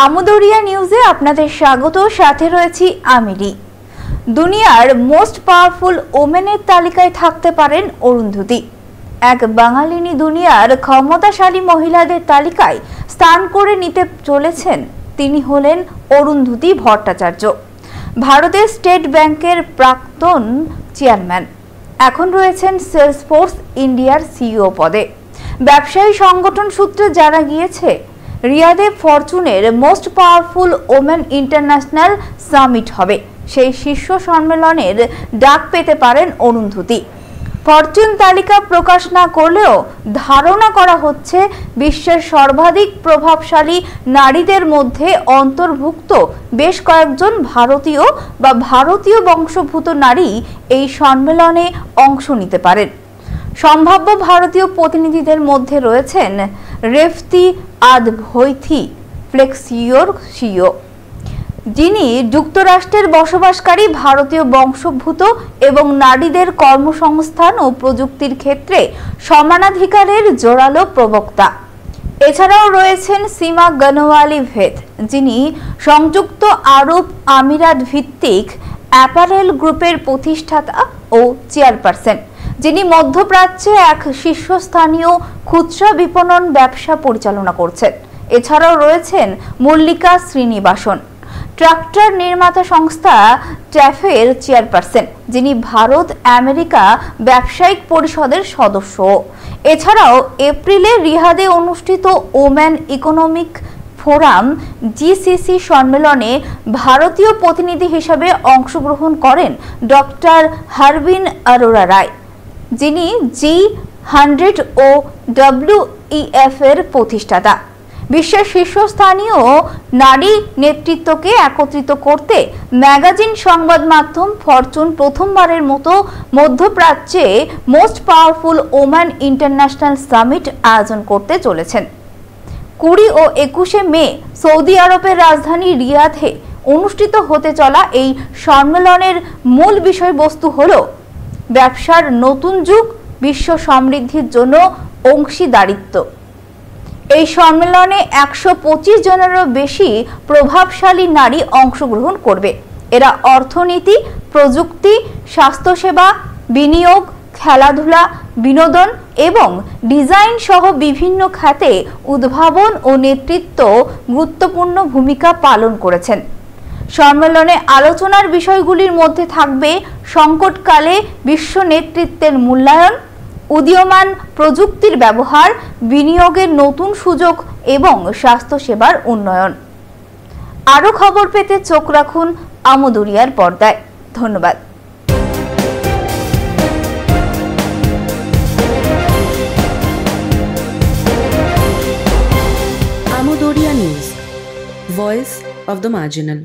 আমদরিয়া নিউজে আপনাদের স্বাগত। সাথে রয়েছি আমিরি। দুনিয়ার মোস্ট পাওয়ারফুল ওমেনের তালিকায় থাকতে পারেন অরুন্ধতী। এক বাঙালিনী দুনিয়ার ক্ষমতাশালী মহিলাদের তালিকায় স্থান করে নিতে চলেছেন। তিনি হলেন অরুন্ধতী ভট্টাচার্য। ভারতের স্টেট ব্যাংকের প্রাক্তন চেয়ারম্যান, এখন রয়েছেন সেলসফোর্স ইন্ডিয়ার সিইও পদে। ব্যবসায়ী সংগঠন সূত্রে জানা গিয়েছে, রিয়াদে ফরচুনের most powerful women international summit হবে। সেই শীর্ষ সম্মেলনের ডাক পেতে পারেন অরুন্ধতী। ফরচুন তালিকা প্রকাশ না করলেও ধারণা করা হচ্ছে বিশ্বের সর্বাধিক প্রভাবশালী নারীদের মধ্যে অন্তর্ভুক্ত বেশ কয়েকজন ভারতীয় বংশোদ্ভূত নারী এই সম্মেলনে অংশ নিতে পারেন। সম্ভাব্য ভারতীয় প্রতিনিধিদের মধ্যে রয়েছেন রেফতি আদভৈথি, ফ্লেক্সিওর সিইও, যিনি যুক্তরাষ্ট্রের বসবাসকারী ভারতীয় বংশোদ্ভূত এবং নারীদের কর্মসংস্থান ও প্রযুক্তির ক্ষেত্রে সমানাধিকারের জোরালো প্রবক্তা। এছাড়াও রয়েছেন সীমা গনওয়ালি ভেদ, যিনি সংযুক্ত আরব আমিরাত ভিত্তিক অ্যাপারেল গ্রুপের প্রতিষ্ঠাতা ও চেয়ারপারসন, যিনি মধ্যপ্রাচ্যে এক শীর্ষস্থানীয় খুচরা বিপণন ব্যবসা পরিচালনা করছেন। এছাড়াও রয়েছেন মল্লিকা শ্রীনিবাসন, ট্রাক্টর নির্মাতা সংস্থা ট্যাফের চেয়ারপারসন, যিনি ভারত আমেরিকা ব্যবসায়িক পরিষদের সদস্য। এছাড়াও এপ্রিলে রিয়াদে অনুষ্ঠিত ওম্যান ইকোনমিক ফোরাম জিসিসি সম্মেলনে ভারতীয় প্রতিনিধি হিসেবে অংশগ্রহণ করেন ডক্টর হারবিন আরোরা রায়, যিনি G100 ও WEF এর প্রতিষ্ঠাতা। বিশ্বের শীর্ষস্থানীয় নারী নেতৃত্বকে একত্রিত করতে ম্যাগাজিন সংবাদ মাধ্যম ফরচুন প্রথমবারের মতো মধ্যপ্রাচ্যে most powerful woman international summit আয়োজন করতে চলেছেন। 20 ও 21 মে সৌদি আরবের রাজধানী রিয়াদে অনুষ্ঠিত হতে চলা এই সম্মেলনের মূল বিষয়বস্তু হল ব্যবসার নতুন যুগ, বিশ্ব সমৃদ্ধির জন্য অংশীদারিত্ব। এই সম্মেলনে 125 জনেরও বেশি প্রভাবশালী নারী অংশগ্রহণ করবে। এরা অর্থনীতি, প্রযুক্তি, স্বাস্থ্যসেবা, বিনিয়োগ, খেলাধুলা, বিনোদন এবং ডিজাইন সহ বিভিন্ন খাতে উদ্ভাবন ও নেতৃত্ব গুরুত্বপূর্ণ ভূমিকা পালন করেছেন। সম্মেলনে আলোচনার বিষয়গুলির মধ্যে থাকবে সংকটকালে বিশ্ব নেতৃত্বের মূল্যায়ন, উদীয়মান প্রযুক্তির ব্যবহার, বিনিয়োগের নতুন সুযোগ এবং স্বাস্থ্যসেবার উন্নয়ন। আরও খবর পেতে চোখ রাখুন আমদরিয়ার পর্দায়। ধন্যবাদ। Amudoria News, Voice of the Marginal.